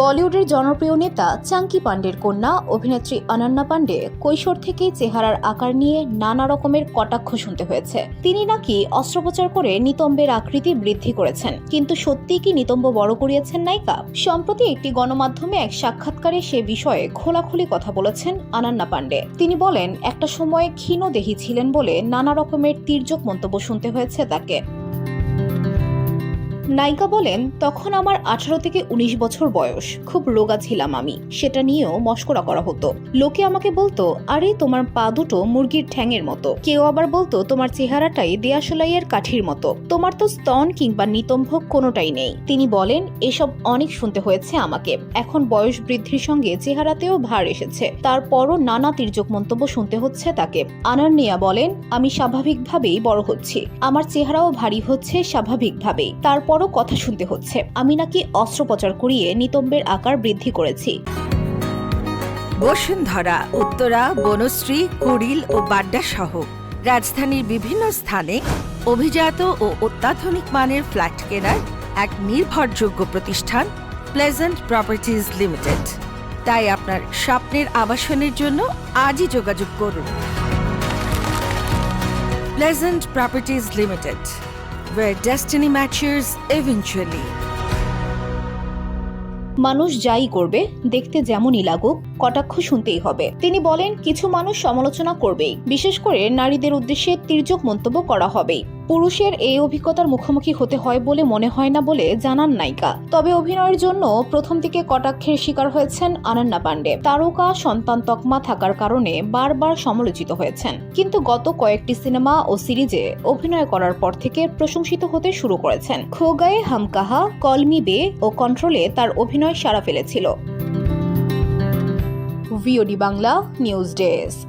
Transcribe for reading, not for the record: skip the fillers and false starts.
বলিউডের জনপ্রিয় নেতা চাঙ্কি পান্ডের কন্যা অভিনেত্রী অনন্যা পান্ডে কৈশোর থেকেই চেহারার আকার নিয়ে নানা রকমের কটাক্ষ শুনতে হয়েছে। তিনি নাকি অস্ত্রোপচার করে নিতম্বের আকৃতি বৃদ্ধি করেছেন, কিন্তু সত্যিই কি নিতম্ব বড় করিয়েছেন নায়িকা? সম্প্রতি একটি গণমাধ্যমে এক সাক্ষাৎকারে সে বিষয়ে খোলাখুলি কথা বলেছেন অনন্যা পান্ডে। তিনি বলেন, একটা সময়ে ক্ষীণদেহী ছিলেন বলে নানা রকমের তির্যক মন্তব্য শুনতে হয়েছে তাকে। নায়িকা বলেন, তখন আমার 18 থেকে 19 বছর বয়স, খুব রোগা ছিলাম আমি, সেটা নিয়েও মশকরা করা হতো। লোকে আমাকে বলতো, আরে তোমার পা দুটো মুরগির ঠ্যাঙের মতো। কেউ আবার বলতো, তোমার চেহারাটাই দেয়াশলাইয়ের কাঠির মতো, তোমার তো স্তন কিংবা নিতম্ব কোনোটাই নেই। তিনি বলেন, এসব অনেক শুনতে হয়েছে আমাকে। এখন বয়স বৃদ্ধির সঙ্গে চেহারাতেও ভার এসেছে, তারপরও নানা তির্যক মন্তব্য শুনতে হচ্ছে তাকে। আনান্নিয়া বলেন, আমি স্বাভাবিকভাবেই বড় হচ্ছি, আমার চেহারাও ভারী হচ্ছে স্বাভাবিকভাবেই, তারপরও কথা শুনতে হচ্ছে আমি নাকি অস্ত্রোপচার করিয়ে নিতম্বের আকার বৃদ্ধি করেছি। বসুন্ধরা, উত্তরা, বনশ্রী, কুড়িল ও বাড্ডা সহ রাজধানীর বিভিন্ন স্থানে অভিজাত ও অত্যাধুনিক মানের ফ্ল্যাট কেনার এক নির্ভরযোগ্য প্রতিষ্ঠান প্লেজেন্ট প্রপার্টিজ লিমিটেড। তাই আপনার স্বপ্নের আবাসনের জন্য আজই যোগাযোগ করুন। Pleasant properties limited, where destiny matches eventually. মানুষ যাই করবে, দেখতে যেমনই লাগুক, কটাক্ষ শুনতেই হবে। তিনি বলেন, কিছু মানুষ সমালোচনা করবেই, বিশেষ করে নারীদের উদ্দেশ্যে তির্যক মন্তব্য করা হবেই। পুরুষের এই অভিজ্ঞতার মুখোমুখি হতে হয় বলে মনে হয় না বলে জানান নায়িকা। তবে অভিনয়ের জন্য প্রথম দিকে কটাক্ষের শিকার হয়েছেন অনন্যা পান্ডে। তারকা সন্তান তকমা থাকার কারণে বারবার সমালোচিত হয়েছেন, কিন্তু গত কয়েকটি সিনেমা ও সিরিজে অভিনয় করার পর থেকে প্রশংসিত হতে শুরু করেছেন। খো গায়ে হাম কাহা, কল মি বে ও কন্ট্রোলে তার অভিনয় সাড়া ফেলেছিল। VOD Bangla news desk.